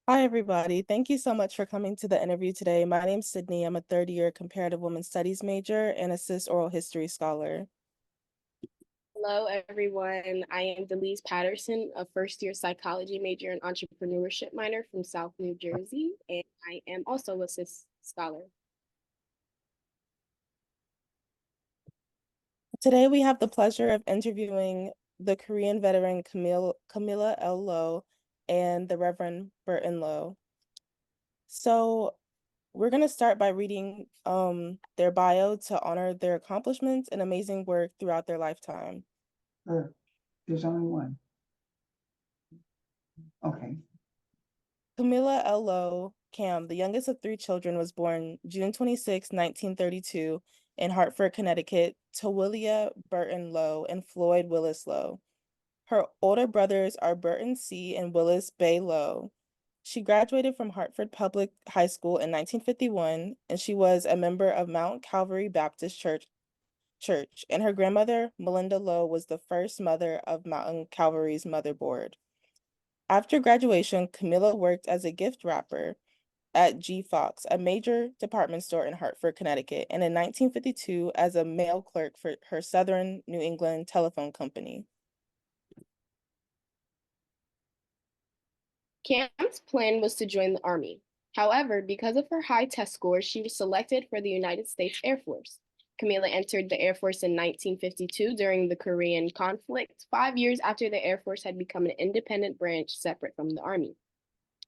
Hi, everybody. Thank you so much for coming to the interview today. My name's Sydney. I'm a third-year comparative women's studies major and a cis oral history scholar. Hello, everyone. I am Delise Patterson, a first-year psychology major and entrepreneurship minor from South New Jersey, and I am also a cis scholar. Today, we have the pleasure of interviewing the Korean veteran Camilla L. Lowe and the Reverend Burton Lowe. So we're going to start by reading their bio to honor their accomplishments and amazing work throughout their lifetime. There's only one. Okay. Camilla L. Lowe, Cam, the youngest of three children, was born June 26, 1932, in Hartford, Connecticut, to Willia Burton Lowe and Floyd Willis Lowe. Her older brothers are Burton C. and Willis Bay Lowe. She graduated from Hartford Public High School in 1951, and she was a member of Mount Calvary Baptist Church, and her grandmother, Melinda Lowe, was the first mother of Mount Calvary's Mother Board. After graduation, Camilla worked as a gift wrapper at G. Fox, a major department store in Hartford, Connecticut, and in 1952 as a mail clerk for her Southern New England telephone company. Cam's plan was to join the Army. However, because of her high test scores, she was selected for the United States Air Force. Camilla entered the Air Force in 1952 during the Korean conflict, 5 years after the Air Force had become an independent branch separate from the Army.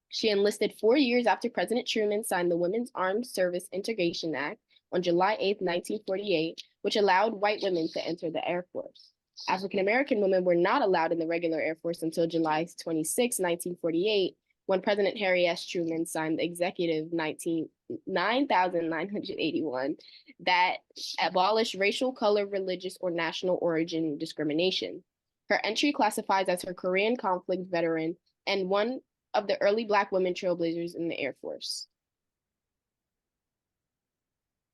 She enlisted 4 years after President Truman signed the Women's Armed Service Integration Act on July 8, 1948, which allowed white women to enter the Air Force. African-American women were not allowed in the regular Air Force until July 26, 1948, when President Harry S. Truman signed the Executive 9981 that abolished racial, color, religious, or national origin discrimination. Her entry classifies as her Korean conflict veteran and one of the early Black women trailblazers in the Air Force.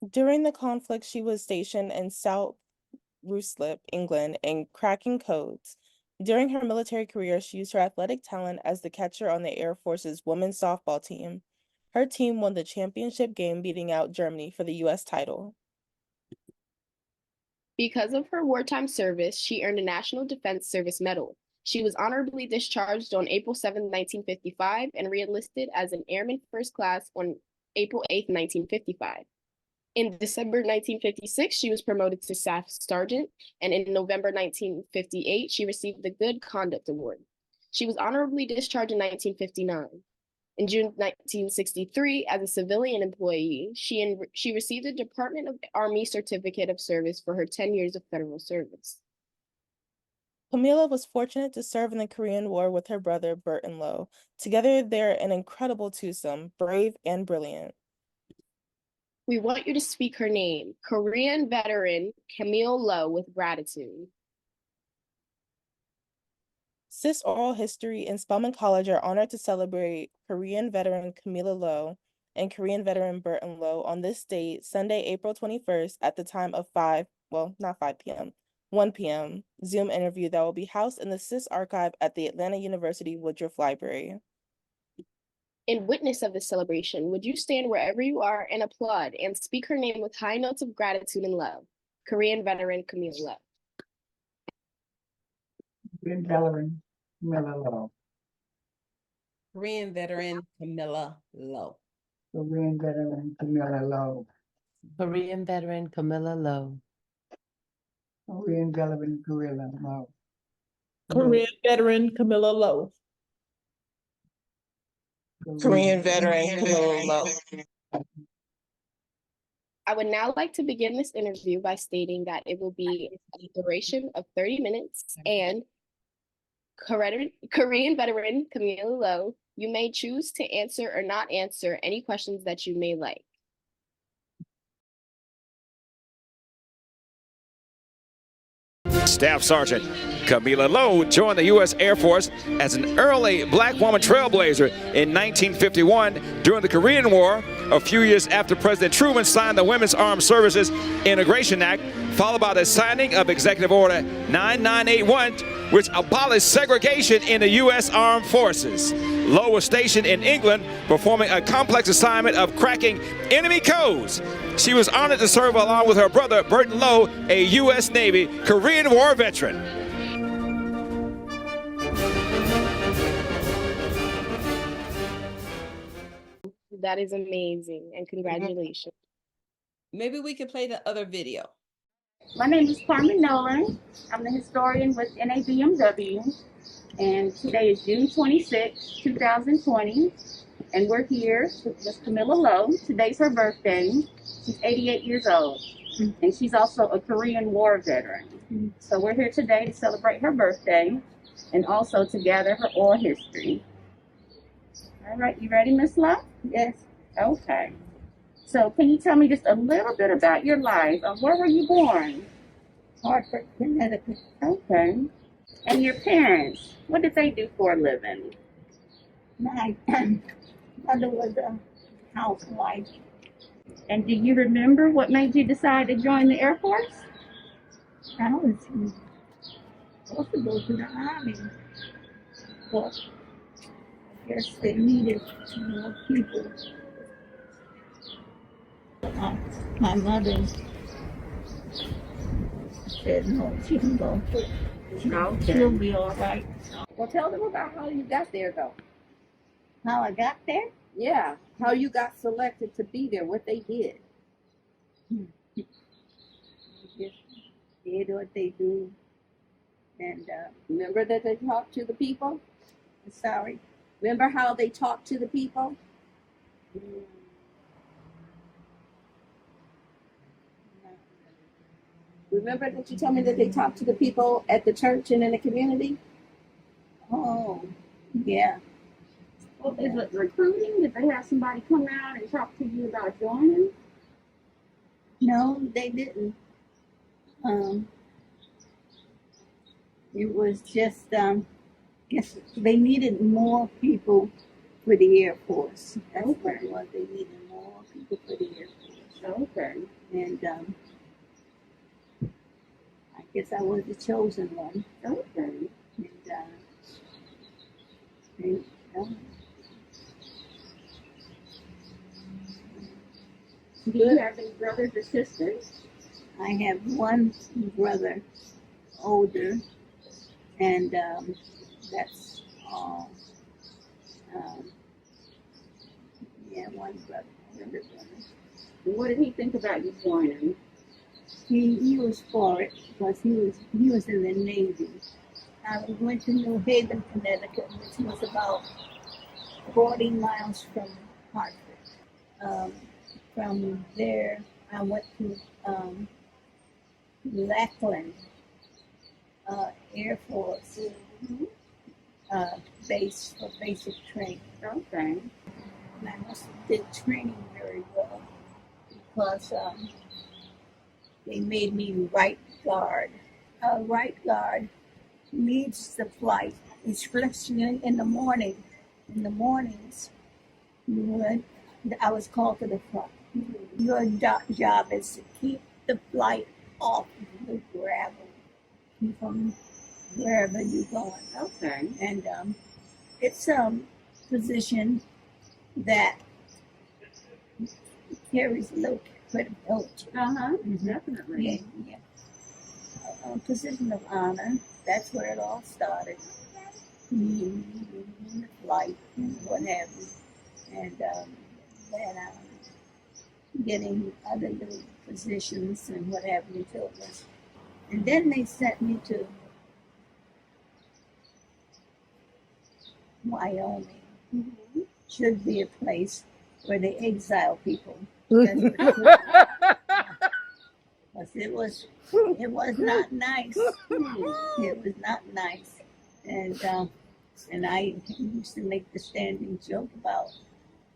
During the conflict, she was stationed in South Ruislip, England, and cracking codes. During her military career, she used her athletic talent as the catcher on the Air Force's women's softball team. Her team won the championship game, beating out Germany for the U.S. title. Because of her wartime service, she earned a National Defense Service Medal. She was honorably discharged on April 7, 1955, and re-enlisted as an Airman First Class on April 8, 1955. In December 1956, she was promoted to Staff Sergeant, and in November 1958, she received the Good Conduct Award. She was honorably discharged in 1959. In June 1963, as a civilian employee, she received a Department of the Army Certificate of Service for her 10 years of federal service. Camilla was fortunate to serve in the Korean War with her brother, Burton Lowe. Together, they're an incredible twosome, brave and brilliant. We want you to speak her name, Korean veteran Camille Lowe, with gratitude. Cis Oral History and Spelman College are honored to celebrate Korean veteran Camilla Lowe and Korean veteran Burton Lowe on this date, Sunday, April 21st, at the time of 1 p.m. Zoom interview that will be housed in the Cis Archive at the Atlanta University Woodruff Library. In witness of this celebration, would you stand wherever you are and applaud and speak her name with high notes of gratitude and love? Korean veteran Camilla Lowe. Korean veteran Camilla Lowe. Korean veteran Camilla Lowe. Korean veteran Camilla Lowe. Korean veteran Camilla Lowe. Korean veteran Camilla Lowe. Korean veteran Camilla Lowe. Korean veteran Camilla Lowe. I would now like to begin this interview by stating that it will be a duration of 30 minutes, and Korean veteran Camilla Lowe, you may choose to answer or not answer any questions that you may like. Staff Sergeant Camilla Lowe joined the U.S. Air Force as an early Black woman trailblazer in 1951 during the Korean War. a few years after President Truman signed the Women's Armed Services Integration Act, followed by the signing of Executive Order 9981, which abolished segregation in the U.S. Armed Forces. Lowe was stationed in England, performing a complex assignment of cracking enemy codes. She was honored to serve along with her brother, Burton Lowe, a U.S. Navy Korean War veteran. That is amazing, and congratulations. Maybe we could play the other video. My name is Carmen Nolan. I'm the historian with NABMW, and today is June 26, 2020, and we're here with Miss Camilla Lowe. Today's her birthday. She's 88 years old, and she's also a Korean War veteran. So we're here today to celebrate her birthday and also to gather her oral history. All right, you ready, Miss Lowe? Yes. Okay. So can you tell me just a little bit about your life? Where were you born? Hartford, Connecticut. Okay. And your parents, what did they do for a living? My mother was a housewife. And do you remember what made you decide to join the Air Force? I was supposed to go to the Army, but I guess they needed more people. My mother said no, she can go. She'll be all right. Well, tell them about how you got there, though. How I got there? Yeah, how you got selected to be there, what they did. They just did what they do. And Remember that they talked to the people? sorry. Remember how they talked to the people? Remember that you told me that they talked to the people at the church and in the community? Oh, yeah. Well, is it recruiting? Did they have somebody come out and talk to you about joining? No, they didn't. It was just, guess they needed more people for the Air Force. That's what it was. They needed more people for the Air Force. Okay. And I guess I was the chosen one. Okay. Do you have any brothers or sisters? I have one brother, older, and that's all. Yeah, one brother, older brother. What did he think about you joining? He was for it because he was in the Navy. We went to New Haven, Connecticut, which was about 40 miles from Hartford. From there, I went to Lackland Air Force base for basic training. Okay. And I must have did training very well because they made me right guard. Right guard leads the flight, especially in the morning. In the mornings, I was called to the front. Your job is to keep the flight off the gravel from wherever you're going. Okay. And it's a position that carries a little credibility. Definitely. Yeah. A position of honor. That's where it all started. In the flight and what have you. And then getting other little positions and what have you till this. And then they sent me to Wyoming. Should be a place where they exile people. Because it was not nice. It was not nice. And I used to make the standing joke about,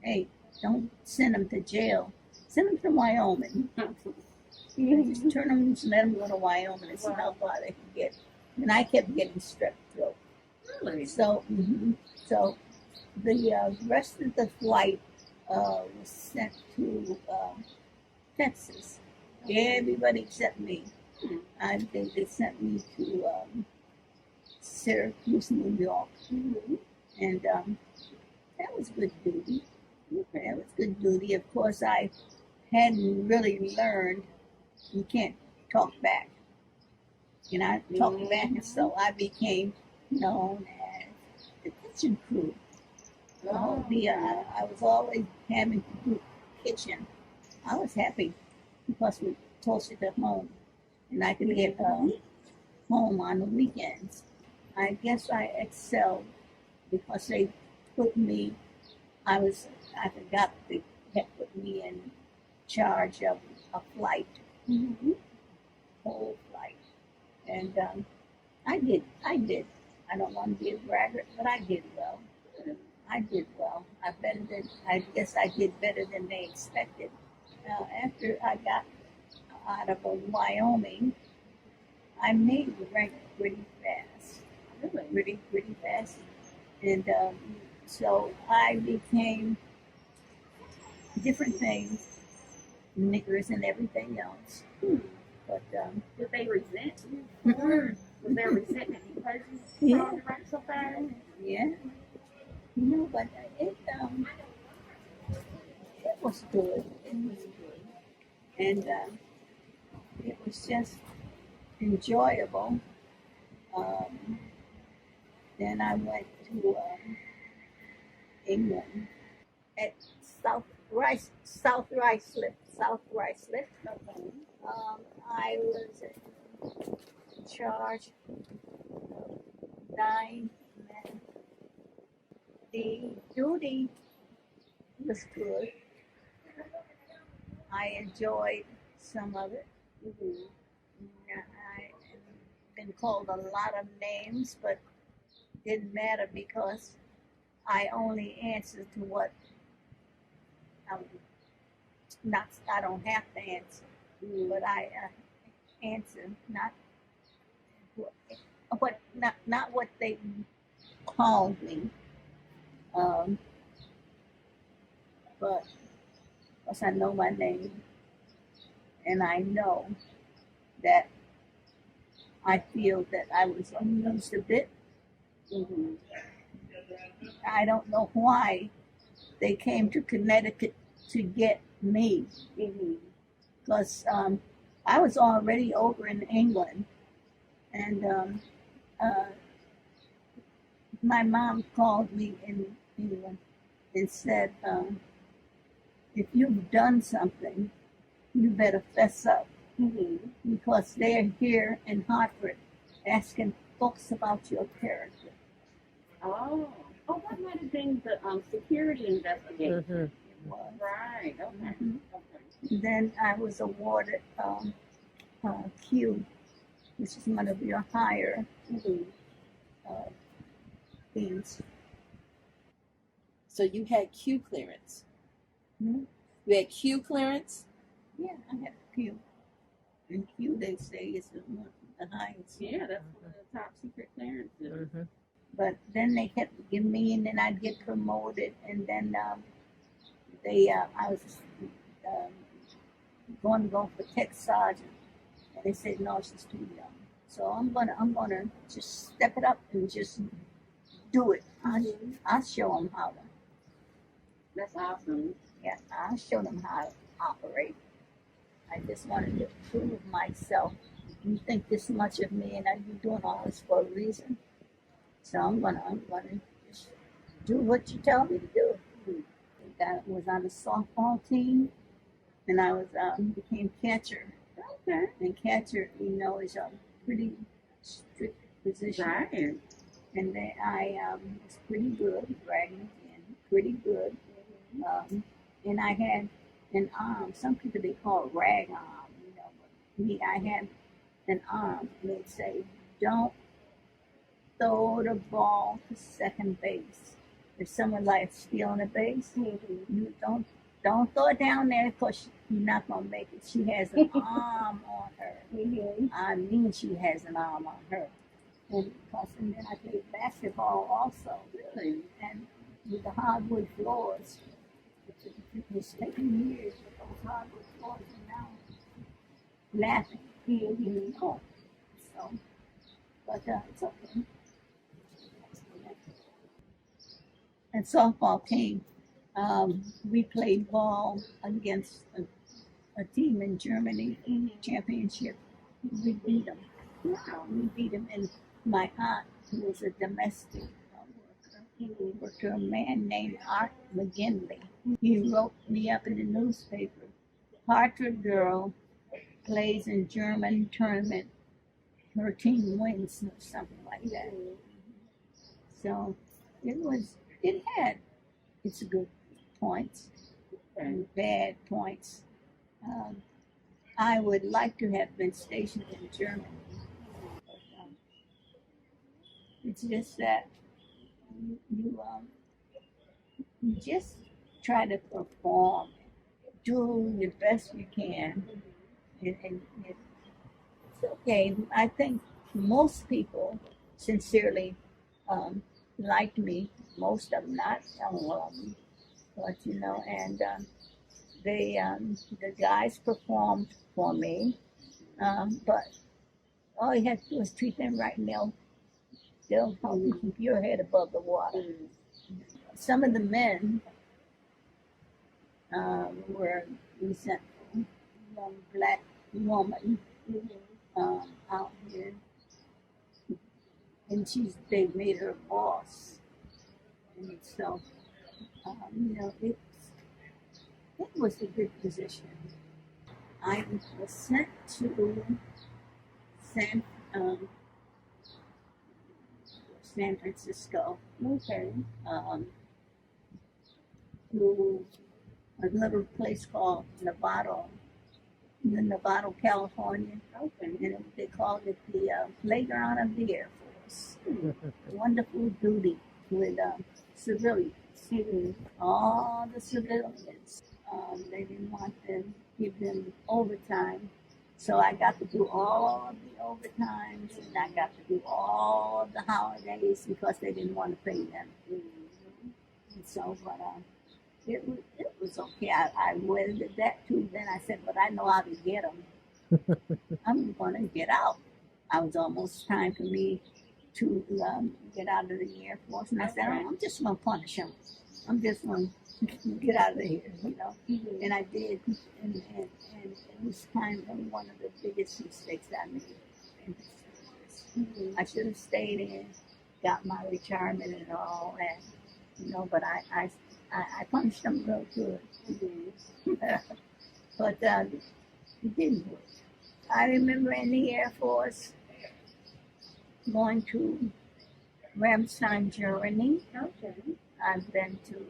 hey, don't send them to jail. Send them to Wyoming. Just turn them and let them go to Wyoming and see how far they can get. And I kept getting strep throat. Really? So, so the rest of the flight was sent to Texas. Everybody except me. I think they sent me to Syracuse, New York. And that was good duty. That was good duty. Of course, I hadn't really learned you can't talk back. And I talked back, and so I became known as the kitchen crew. I was always having to do kitchen. I was happy because we toasted at home, and I could get home on the weekends. I guess I excelled because they put me. I forgot they had put me in charge of a flight, whole flight, and I did. I don't want to be a braggart, but I did well. I guess I did better than they expected. After I got out of Wyoming, I made the rank pretty fast. Pretty fast. And so I became different things, knickers and everything else. But Did they resent you? Was there resentment because you Yeah. found the rank so fast? yeah, but it was good. It was good, and it was just enjoyable. Then I went to England at South Ruislip. I was in charge of 9 men. The duty was good. I enjoyed some of it. I've been called a lot of names, but didn't matter because I only answered to what I don't have to answer, but I answer not what they called me, but because I know my name and I know that I feel that I was used a bit. I don't know why they came to Connecticut to get me, because I was already over in England, and my mom called me in England and said, if you've done something, you better fess up, because they're here in Hartford asking folks about your character. Oh, that might have been the security investigation. It was. Right. Okay. Okay. Then I was awarded Q, which is one of your higher things. So you had Q clearance. Hmm? You had Q clearance? Yeah, I had a Q. And Q, they say, is the highest. Yeah, that's one of the top secret clearances. But then they kept giving me, and then I'd get promoted, and then I was going to go for tech sergeant, and they said no, she's too young. So I'm gonna just step it up and just do it. I'll show them how to. That's awesome. Yeah, I'll show them how to operate. I just wanted to prove myself. You think this much of me, and you're doing all this for a reason. So I'm gonna just do what you tell me to do. I was on the softball team, and I was became catcher. Okay. And catcher, is a pretty strict position. Right. And then I was pretty good, bragging again, pretty good. And I had an arm. Some people they call it rag arm, but me, I had an arm, and they'd say, don't throw the ball to second base. If someone like stealing a base, you don't throw it down there because you're not gonna make it. She has an arm on her. I mean, she has an arm on her. And then I played basketball also. Really? And with the hardwood floors, It's taken years, but those hard boys are now laughing. Oh, so, but it's okay. And softball came. We played ball against a team in Germany in the championship. We beat them. Wow. We beat them. And my aunt, who was a domestic worker, to a man named Art McGinley. He wrote me up in the newspaper. Hartford girl plays in German tournament. Her team wins or something like that. So it had its good points and bad points. I would like to have been stationed in Germany. But, it's just that you just try to perform, do the best you can, and it's okay. I think most people sincerely liked me. Most of them, not all of them, but and they the guys performed for me, but all you have to do is treat them right, and they'll help you keep your head above the water. Some of the men were resentful. Young black woman out here, and they made her boss, and so it was a good position. I was sent to San Francisco. Okay. To a little place called Nevada, California. Okay. And they called it the playground of the Air Force. Wonderful duty with civilians. All the civilians. They didn't want to give them overtime. So I got to do all the overtimes, and I got to do all the holidays because they didn't want to pay them. And so, but it was okay. I weathered that too. Then I said, but I know how to get them. I'm going to get out. I was almost time for me to get out of the Air Force, and I said, I'm just going to punish them. I'm just going to get out of here, And I did, and it was kind of one of the biggest mistakes I made in this service. I should have stayed in, got my retirement and all that, but I punished them real good. But it didn't work. I remember in the Air Force going to Ramstein, Germany. Okay. I've been to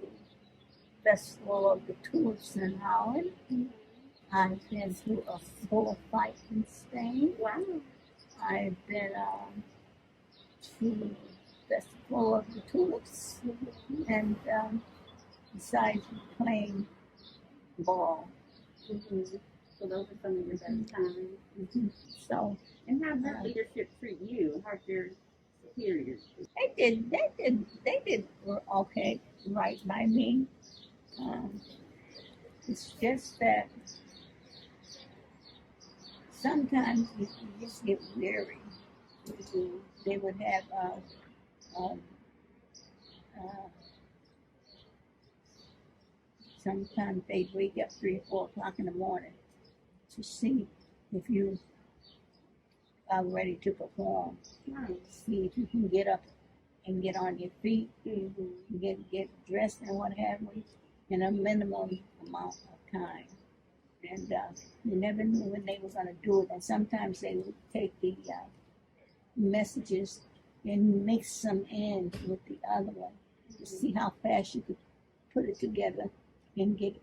Festival of the Tulips in Holland. I've been to a full fight in Spain. Wow. I've been to Festival of the Tulips, and besides playing ball. So those are some of your best times. So, and how did leadership treat you? How's your superiors? They did okay, right by me. It's just that sometimes you just get weary. They would have sometimes they'd wake up 3 or 4 o'clock in the morning to see if you are ready to perform. See if you can get up and get on your feet, get dressed and what have you, in a minimum amount of time. And you never knew when they were going to do it. And sometimes they would take the messages and mix them in with the other one to see how fast you could put it together and get it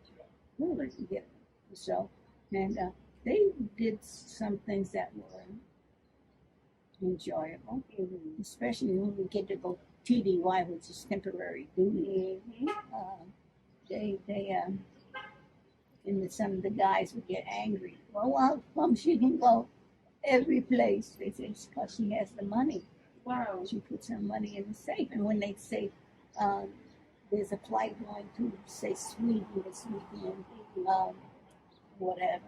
really together. So, and they did some things that were enjoyable, especially when we get to go TDY, which is temporary duty. And some of the guys would get angry. Well, how come she can go every place? They say it's because she has the money. Wow. She puts her money in the safe. And when they say, there's a flight going to, say, Sweden this weekend, whatever.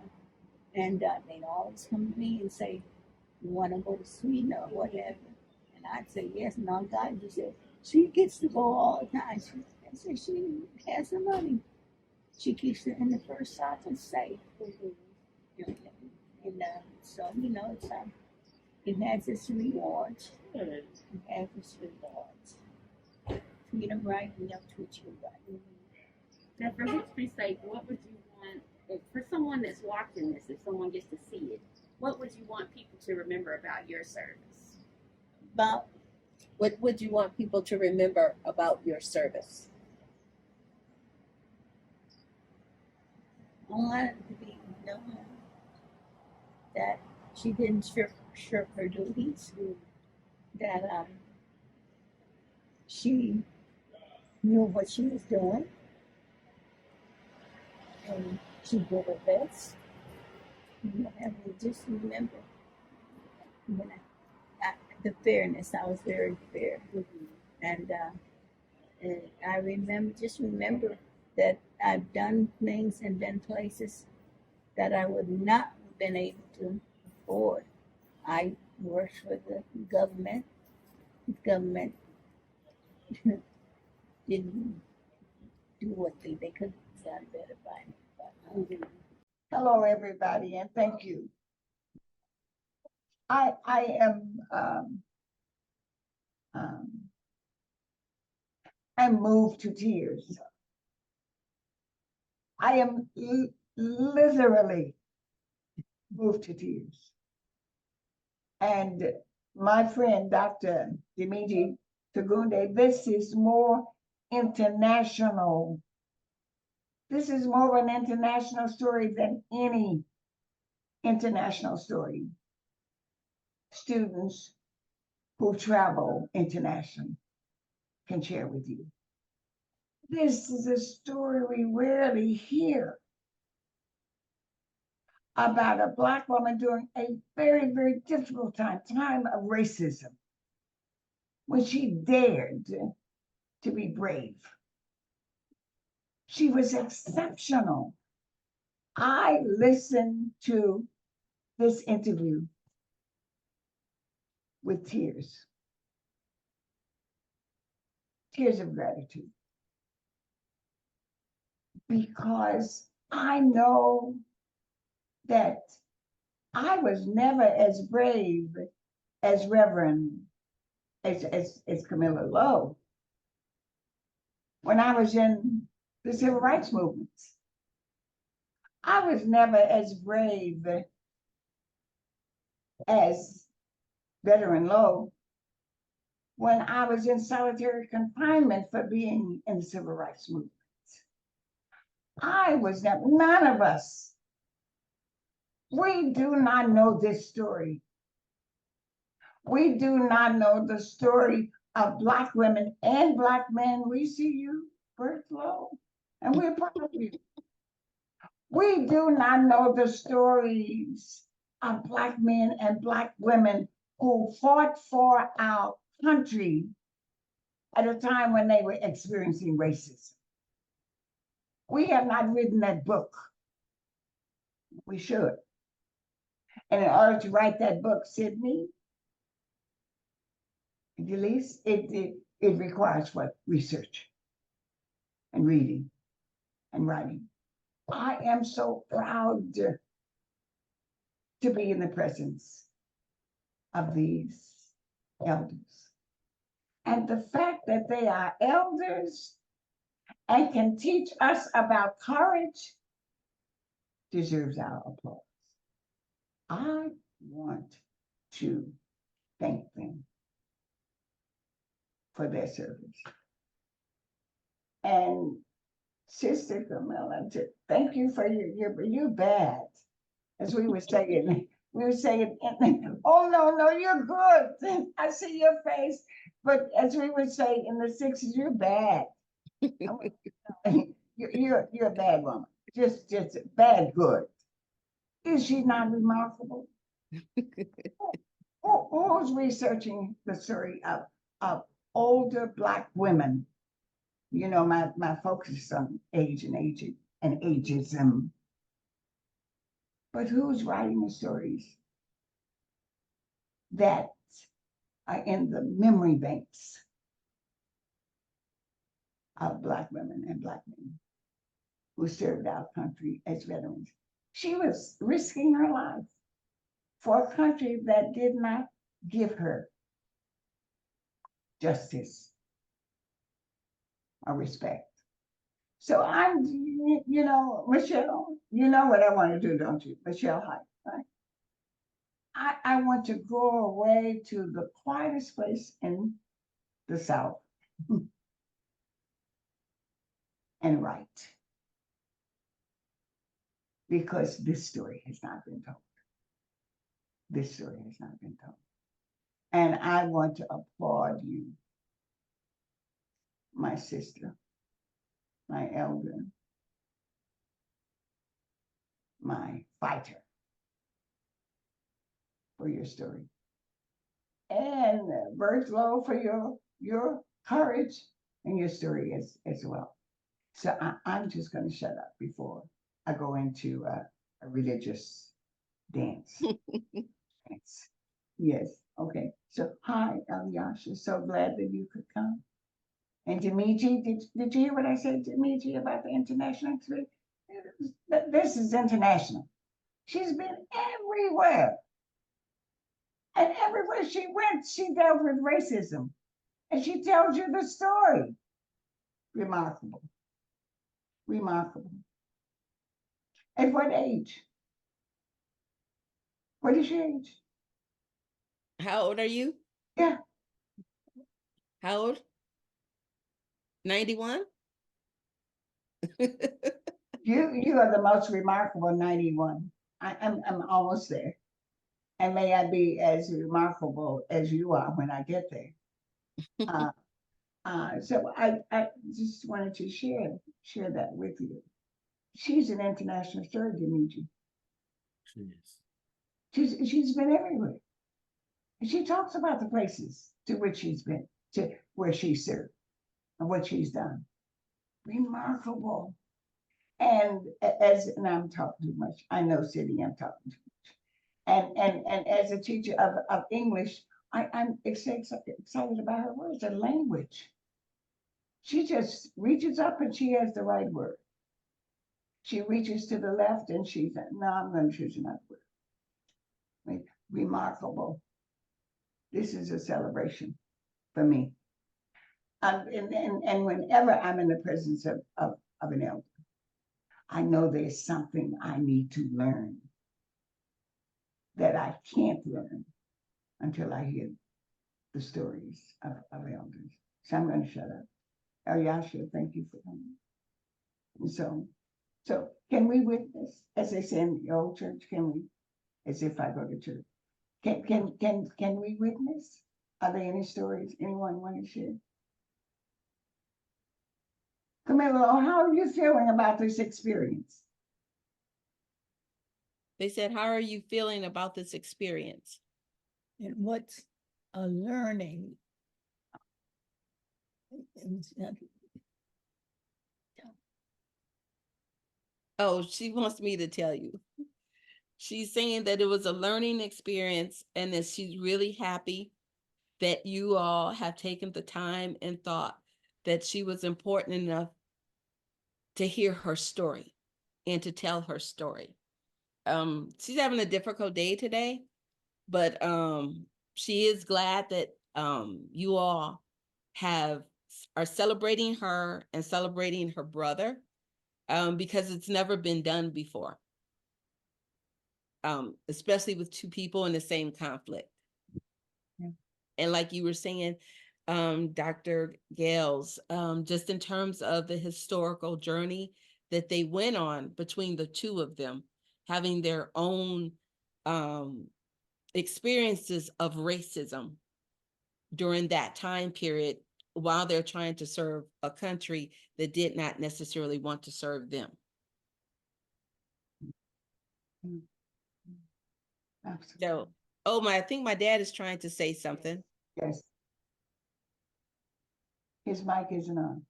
And they'd always come to me and say, you want to go to Sweden or whatever? And I'd say, yes. And all God just said, she gets to go all the time. I said, she has the money. She keeps it in the first office safe. And so, you know, it's, it has its rewards. It has its rewards. Freedom right and your future right. Now, for history's sake, what would you want, for someone that's watching this, if someone gets to see it, what would you want people to remember about your service? About what would you want people to remember about your service? I wanted to be known that she didn't shirk her duties, that she knew what she was doing, and she did her best. And just remember, when the fairness, I was very fair. And I remember that I've done things and been places that I would not have been able to afford. I worked for the government. The government didn't do what they could have done better by me. Hello, everybody, and thank you. I am I'm moved to tears. I am literally moved to tears. And my friend, Dr. Dimiji Tagunde, this is more international. This is more of an international story than any international story. Students who travel internationally can share with you. This is a story we rarely hear about a Black woman during a very, very difficult time of racism, when she dared to be brave. She was exceptional. I listened to this interview with tears of gratitude, because I know that I was never as brave as Camilla Lowe when I was in the civil rights movement. I was never as brave as veteran Lowe when I was in solitary confinement for being in the civil rights movement. I was never, none of us, we do not know this story. We do not know the story of Black women and Black men. We see you, Burton Lowe, and we're proud of you. We do not know the stories of Black men and Black women who fought for our country at a time when they were experiencing racism. We have not written that book. We should. And in order to write that book, Sydney, Delise, it requires what? Research and reading and writing. I am so proud to be in the presence of these elders. And the fact that they are elders and can teach us about courage deserves our applause. I want to thank them for their service. And Sister Camilla, thank you for you're bad. As we were saying, oh no, you're good. I see your face. But as we would say in the 60s, you're bad. You're a bad woman. Just bad good. Is she not remarkable? Who's researching the story of older Black women You know, my focus is on age and ageism. But who's writing the stories that are in the memory banks of Black women and Black men who served our country as veterans? She was risking her life for a country that did not give her justice or respect. So I'm, you know, Michelle, you know what I want to do, don't you? Michelle Hyde, right? I want to go away to the quietest place in the South and write. Because this story has not been told. This story has not been told. And I want to applaud you, my sister, my elder, my fighter, for your story. And Bert Lowe for your courage and your story as well. So I'm just going to shut up before I go into a religious dance. Dance. Yes. Okay. So hi, Alyasha. So glad that you could come. And Dimitri, did you hear what I said, Dimitri, about the international experience? This is international. She's been everywhere. And everywhere she went, she dealt with racism. And she tells you the story. Remarkable. Remarkable. At what age? What is your age? How old are you? Yeah. How old? 91? You are the most remarkable 91. I'm almost there. And may I be as remarkable as you are when I get there. So I just wanted to share that with you. She's an international story, Dimitri. She's been everywhere. And she talks about the places to which she's been, to where she served, and what she's done. Remarkable. And I'm talking too much. I know, City, I'm talking too much. And as a teacher of English, I'm excited about her words and language. She just reaches up and she has the right word. She reaches to the left and she said, no, I'm going to choose another word. I mean, remarkable. This is a celebration for me. And whenever I'm in the presence of an elder, I know there's something I need to learn that I can't learn until I hear the stories of elders. So I'm going to shut up. Alyasha, thank you for coming. And so can we witness, as they say in the old church, can we, as if I go to church, can we witness? Are there any stories anyone want to share? Camilla, how are you feeling about this experience? They said, how are you feeling about this experience? And what's a learning? Oh, she wants me to tell you. She's saying that it was a learning experience and that she's really happy that you all have taken the time and thought that she was important enough to hear her story and to tell her story. She's having a difficult day today, but she is glad that you all are celebrating her and celebrating her brother, because it's never been done before, especially with two people in the same conflict. Yeah. And like you were saying, Dr. Gales, just in terms of the historical journey that they went on between the two of them, having their own experiences of racism during that time period while they're trying to serve a country that did not necessarily want to serve them. Absolutely. So, I think my dad is trying to say something. Yes. His mic isn't on.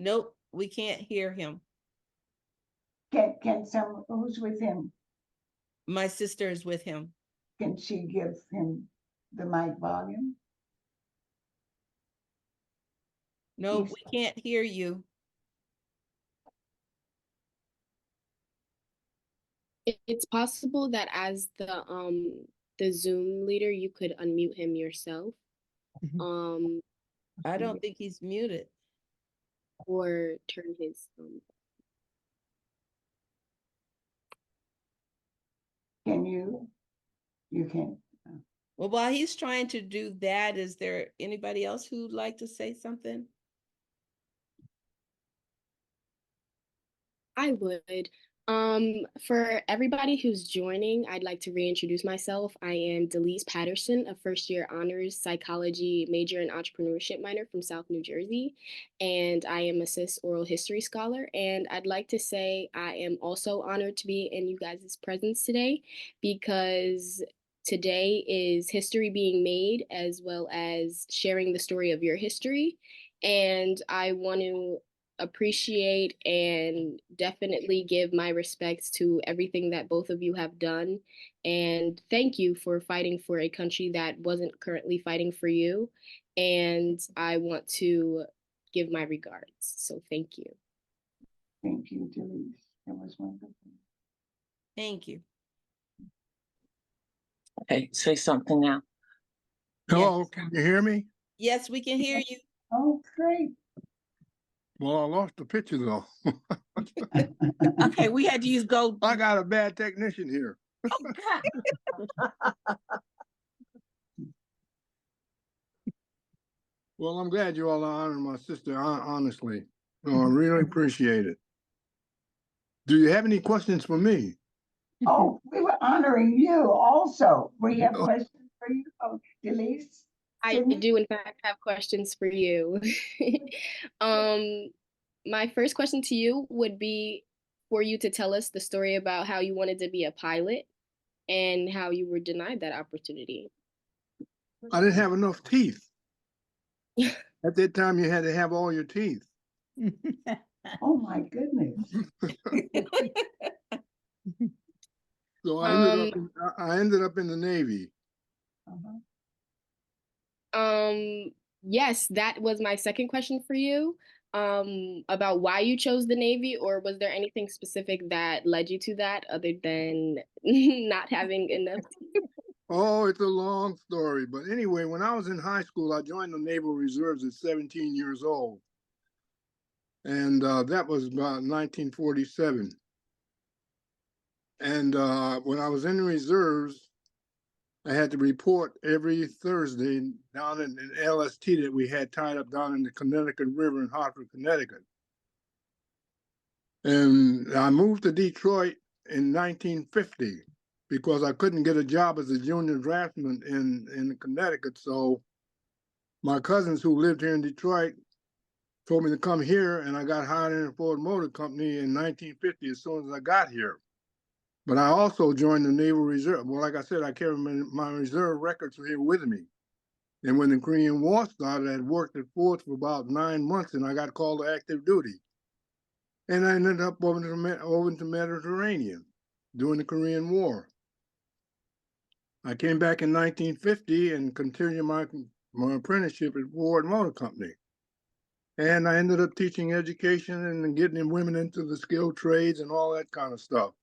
Nope, we can't hear him. Can some, who's with him? My sister is with him. Can she give him the mic volume? Nope, we can't hear you. It's possible that as the Zoom leader, you could unmute him yourself. I don't think he's muted. Or turn his Can you? You can. Well, while he's trying to do that, is there anybody else who'd like to say something? I would. For everybody who's joining, I'd like to reintroduce myself. I am Delise Patterson, a first-year honors psychology major and entrepreneurship minor from South New Jersey, and I am a cis oral history scholar. And I'd like to say I am also honored to be in you guys' presence today, because today is history being made as well as sharing the story of your history. And I want to appreciate and definitely give my respects to everything that both of you have done. And thank you for fighting for a country that wasn't currently fighting for you. And I want to give my regards. So thank you. Thank you, Delise. That was wonderful. Thank you. Okay, say something now. Hello, Yes. can you hear me? Yes, we can hear you. Oh, great. Well, I lost the picture though. Okay, we had to use gold. I got a bad technician here. Well, I'm glad you all are honoring my sister, honestly. I really appreciate it. Do you have any questions for me? Oh, we were honoring you also. We have questions for you. Oh, Delise? I do, in fact, have questions for you. My first question to you would be for you to tell us the story about how you wanted to be a pilot and how you were denied that opportunity. I didn't have enough teeth. At that time, you had to have all your teeth. Oh, my goodness. So I ended up in the Navy. Yes, that was my second question for you, about why you chose the Navy, or was there anything specific that led you to that other than not having enough? Oh, it's a long story. But anyway, when I was in high school, I joined the Naval Reserves at 17 years old. And that was about 1947. And when I was in the reserves, I had to report every Thursday down in an LST that we had tied up down in the Connecticut River in Hartford, Connecticut. And I moved to Detroit in 1950 because I couldn't get a job as a junior draftsman in Connecticut. So my cousins who lived here in Detroit told me to come here, and I got hired in a Ford Motor Company in 1950 as soon as I got here. But I also joined the Naval Reserve. Well, like I said, I carry my reserve records here with me. And when the Korean War started, I had worked at Ford for about 9 months, and I got called to active duty. And I ended up over to Mediterranean during the Korean War. I came back in 1950 and continued my apprenticeship at Ford Motor Company. And I ended up teaching education and getting women into the skilled trades and all that kind of stuff.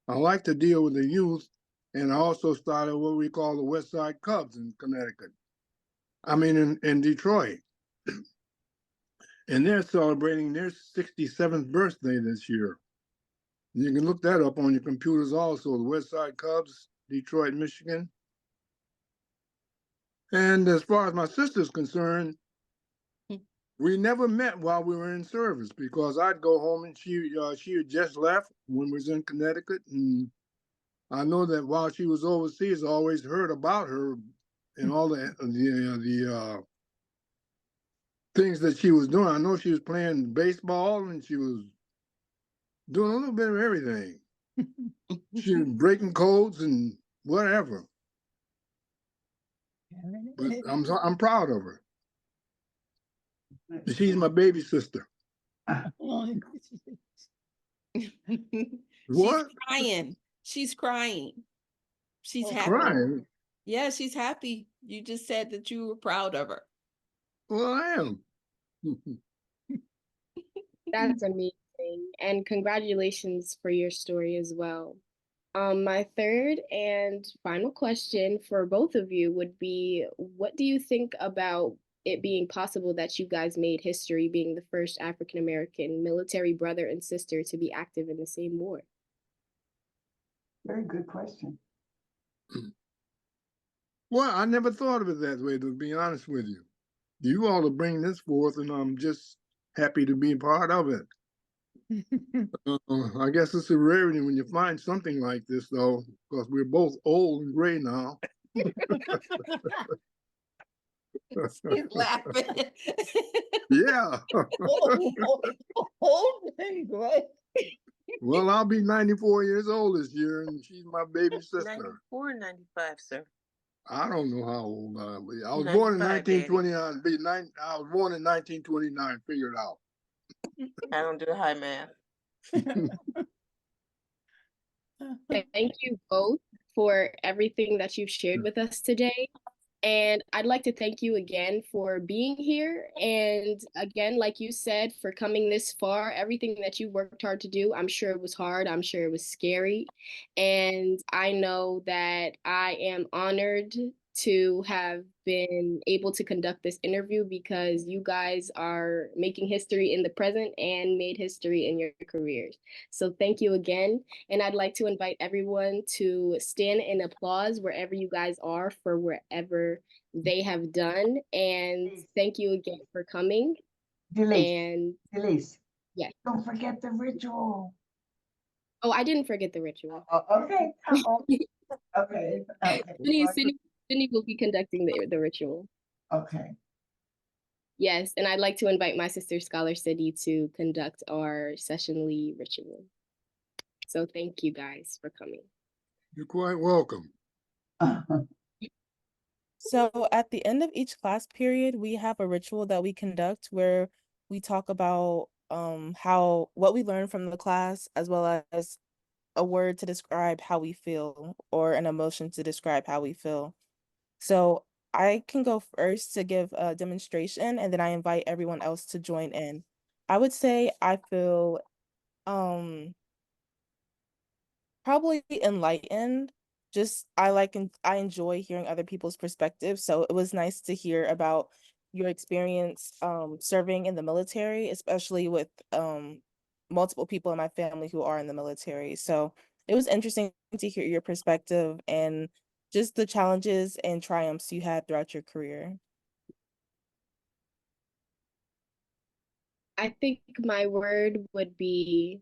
I like to deal with the youth, and I also started what we call the West Side Cubs in Connecticut. I mean, in Detroit. And they're celebrating their 67th birthday this year. You can look that up on your computers also, the West Side Cubs, Detroit, Michigan. And as far as my sister's concerned, we never met while we were in service because I'd go home and she had just left when we was in Connecticut. And I know that while she was overseas, I always heard about her and all the things that she was doing. I know she was playing baseball and she was doing a little bit of everything. She was breaking codes and whatever. But I'm proud of her. She's my baby sister. What? Crying. She's crying. She's Oh, happy. Crying? Yeah, she's happy. You just said that you were proud of her. Well, I am. That's amazing. And congratulations for your story as well. My third and final question for both of you would be, what do you think about it being possible that you guys made history being the first African American military brother and sister to be active in the same war? Very good question. Well, I never thought of it that way, to be honest with you. You all are bringing this forth, and I'm just happy to be a part of it. I guess it's a rarity when you find something like this, though, because we're both old and gray now. He's laughing. Yeah. old and gray. Well, I'll be 94 years old this year, and she's my baby sister. 94, 95, sir. I don't know how old I'll be. I was born in 1929. I was born in 1929. Figure it out. I don't do high math. Thank you both for everything that you've shared with us today. And I'd like to thank you again for being here. And again, like you said, for coming this far, everything that you worked hard to do, I'm sure it was hard. I'm sure it was scary. And I know that I am honored to have been able to conduct this interview because you guys are making history in the present and made history in your careers. So thank you again. And I'd like to invite everyone to stand and applause wherever you guys are for wherever they have done. And thank you again for coming. Delise, yes. Don't forget the ritual. Oh, I didn't forget the ritual. Okay. Okay. Sydney will be conducting the ritual. Okay. Yes, and I'd like to invite my sister Scholar City to conduct our sessionly ritual. So thank you guys for coming. You're quite welcome. So at the end of each class period, we have a ritual that we conduct where we talk about what we learned from the class, as well as a word to describe how we feel or an emotion to describe how we feel. So I can go first to give a demonstration, and then I invite everyone else to join in. I would say I feel probably enlightened. Just I enjoy hearing other people's perspectives. So it was nice to hear about your experience serving in the military, especially with multiple people in my family who are in the military. So it was interesting to hear your perspective and just the challenges and triumphs you had throughout your career. I think my word would be,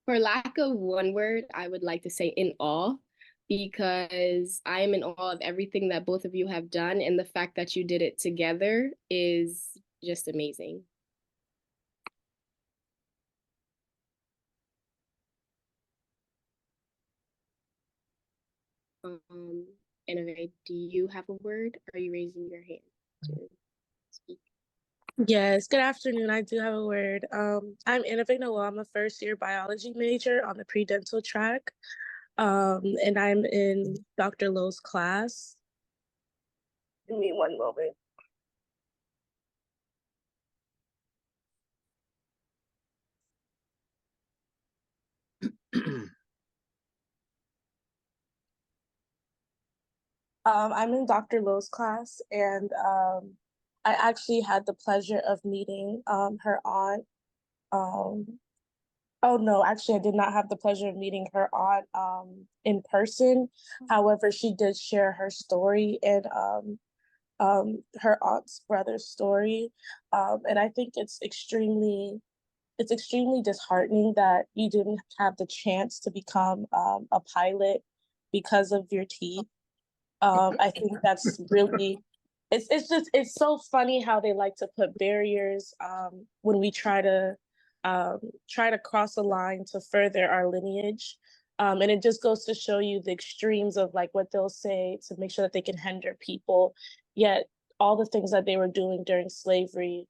for lack of one word, I would like to say in awe, because I am in awe of everything that both of you have done, and the fact that you did it together is just amazing. Anyway, do you have a word? Are you raising your hand to speak? Yes, good afternoon. I do have a word. I'm Innovative Lowe. I'm a first-year biology major on the pre-dental track. And I'm in Dr. Lowe's class. Give me one moment. I'm in Dr. Lowe's class, and I actually had the pleasure of meeting her aunt. Oh no, actually, I did not have the pleasure of meeting her aunt in person. However, she did share her story and her aunt's brother's story, and I think it's extremely disheartening that you didn't have the chance to become a pilot because of your teeth. I think that's really, it's so funny how they like to put barriers when we try to cross a line to further our lineage. And it just goes to show you the extremes of like what they'll say to make sure that they can hinder people. Yet all the things that they were doing during slavery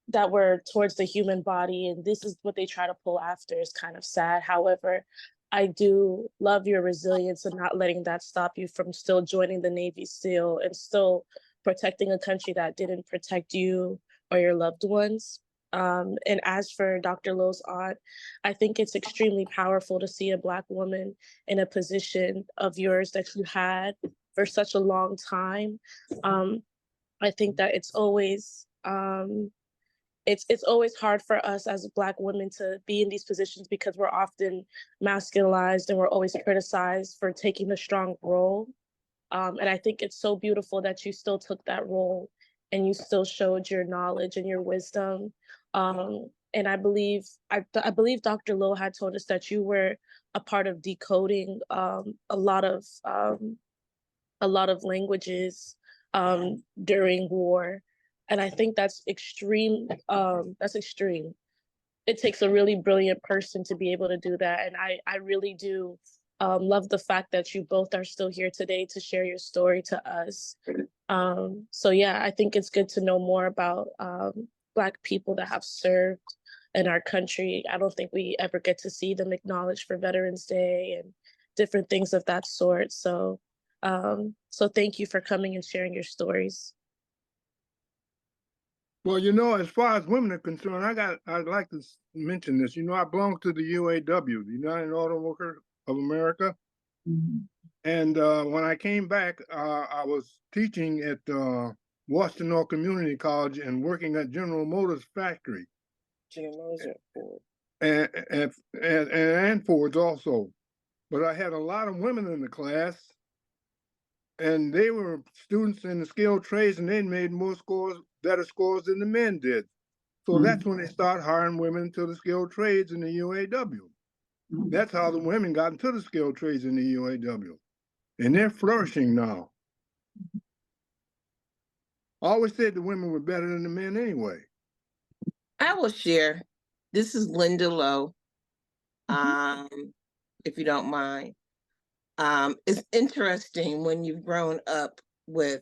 that were towards the human body, and this is what they try to pull after is kind of sad. However, I do love your resilience and not letting that stop you from still joining the Navy SEAL and still protecting a country that didn't protect you or your loved ones. And as for Dr. Lowe's aunt, I think it's extremely powerful to see a Black woman in a position of yours that you had for such a long time. I think that it's always hard for us as Black women to be in these positions because we're often masculinized and we're always criticized for taking a strong role. And I think it's so beautiful that you still took that role and you still showed your knowledge and your wisdom. And I believe Dr. Lowe had told us that you were a part of decoding a lot of languages during war. And I think that's extreme. That's extreme. It takes a really brilliant person to be able to do that. And I really do love the fact that you both are still here today to share your story to us. So yeah, I think it's good to know more about Black people that have served in our country. I don't think we ever get to see them acknowledged for Veterans Day and different things of that sort. So thank you for coming and sharing your stories. Well, as far as women are concerned, I'd like to mention this. I belong to the UAW, the United Auto Workers of America. Mm-hmm. And when I came back, I was teaching at Washtenaw Community College and working at General Motors factory. General Motors or Ford? And Ford's also. But I had a lot of women in the class, and they were students in the skilled trades, and they made better scores than the men did. So that's when they start hiring women to the skilled trades in the UAW. That's how the women got into the skilled trades in the UAW. And they're flourishing now. I always said the women were better than the men anyway. I will share. This is Linda Lowe, if you don't mind. It's interesting when you've grown up with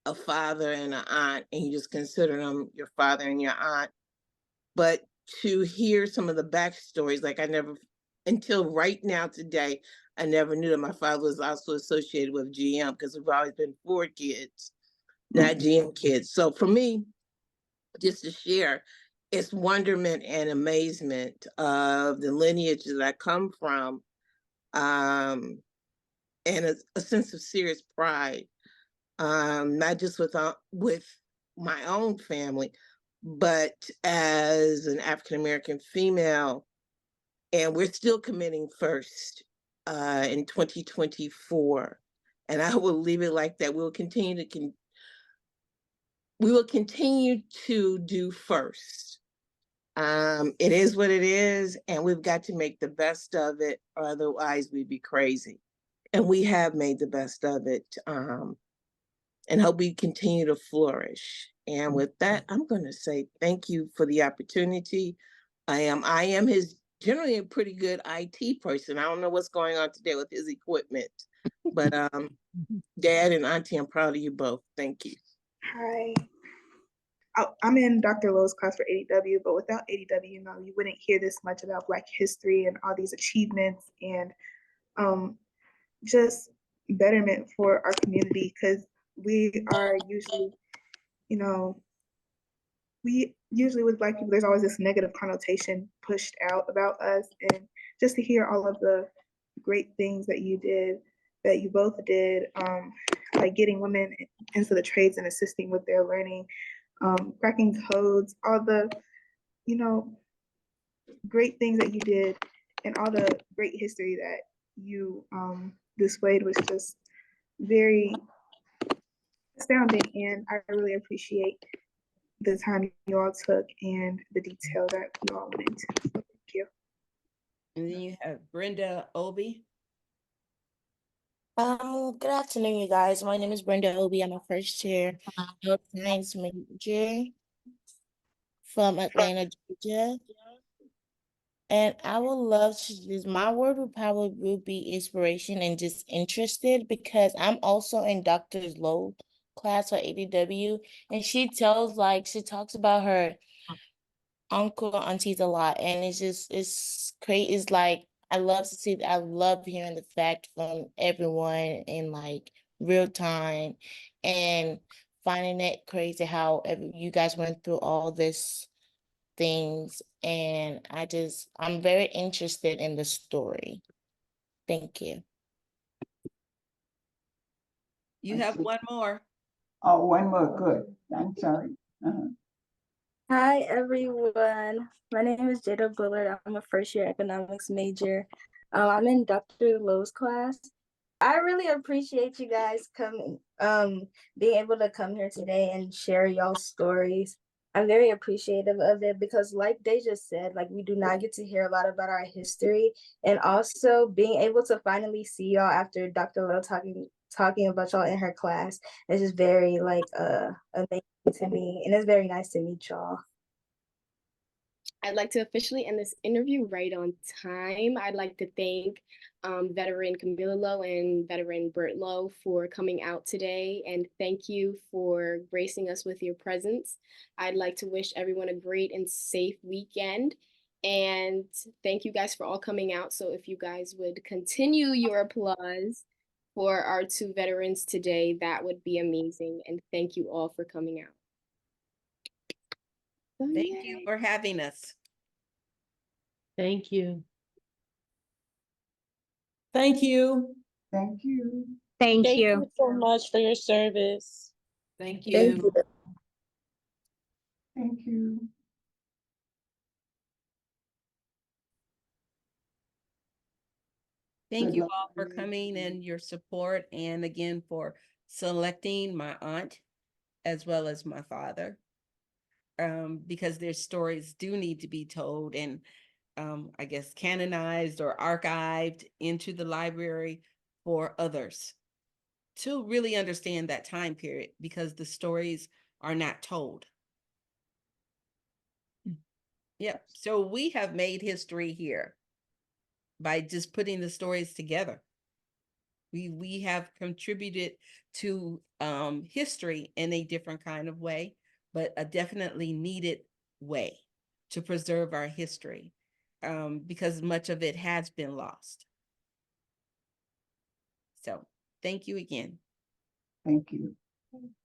a father and an aunt and you just consider them your father and your aunt. But to hear some of the backstories, like until right now today, I never knew that my father was also associated with GM because we've always been Ford kids, not GM kids. So for me, just to share, it's wonderment and amazement of the lineage that I come from, and a sense of serious pride, not just with my own family, but as an African-American female. And we're still committing first in 2024. And I will leave it like that. We will continue to do first. It is what it is, and we've got to make the best of it, or otherwise we'd be crazy. And we have made the best of it, and hope we continue to flourish. And with that, I'm going to say thank you for the opportunity. I am generally a pretty good IT person. I don't know what's going on today with his equipment, but Dad and Auntie, I'm proud of you both. Thank you. Hi. I'm in Dr. Lowe's class for ADW, but without ADW, you wouldn't hear this much about Black history and all these achievements and just betterment for our community, because we are usually, with Black people, there's always this negative connotation pushed out about us. And just to hear all of the great things that you both did, like getting women into the trades and assisting with their learning, cracking codes, all the, great things that you did, and all the great history that you displayed was just very astounding. And I really appreciate the time you all took and the detail that you all went into. So thank you. And then you have Brenda Obi. Good afternoon, you guys. My name is Brenda Obi. I'm a first year health science major from Atlanta, Georgia. And I would love to just, my word would probably be inspiration and just interested, because I'm also in Dr. Lowe class for ADW, and she talks about her uncle, aunties a lot, and it's great. It's like I love hearing the fact from everyone in like real time, and finding it crazy how you guys went through all this things, and I'm very interested in the story. Thank you. You have one more. Oh, one more, good. I'm sorry. Hi, everyone. My name is Jada Bullard. I'm a first-year economics major. I'm in Dr. Lowe's class. I really appreciate you guys coming, being able to come here today and share y'all's stories. I'm very appreciative of it because, like Deja said, like we do not get to hear a lot about our history, and also being able to finally see y'all after Dr. Lowe talking about y'all in her class is just very amazing to me, and it's very nice to meet y'all. I'd like to officially end this interview right on time. I'd like to thank veteran Camilla Lowe and veteran Burt Lowe for coming out today, and thank you for gracing us with your presence. I'd like to wish everyone a great and safe weekend, and thank you guys for all coming out. So if you guys would continue your applause for our two veterans today, that would be amazing, and thank you all for coming out. Thank you for having us. Thank you. Thank you. Thank you. Thank you so much for your service. Thank Thank you. you. Thank you. Thank Good you luck. all for coming and your support, and again for selecting my aunt as well as my father, because their stories do need to be told and I guess canonized or archived into the library for others to really understand that time period, because the stories are not told. Yep. So we have made history here by just putting the stories together. We have contributed to history in a different kind of way, but a definitely needed way to preserve our history, because much of it has been lost. So thank you again. Thank you.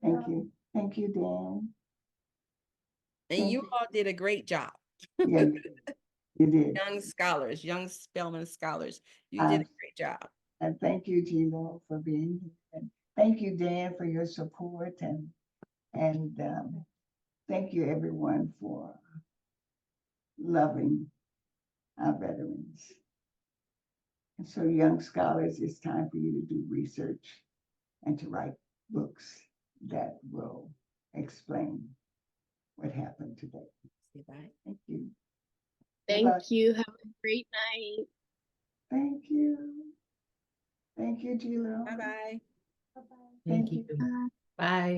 Thank you. Thank you, Dan. And Thank you you. all did a great job. Yeah, you did. Young scholars, young Spelman scholars, you did a great job. And thank you, Gino, for being here. And thank you, Dan, for your support. And thank you, everyone, for loving our veterans. And so, young scholars, it's time for you to do research and to write books that will explain what happened today. Bye. Thank you. Thank you. Have a great night. Thank you. Thank you, Gilo. Bye-bye. Thank you. Bye.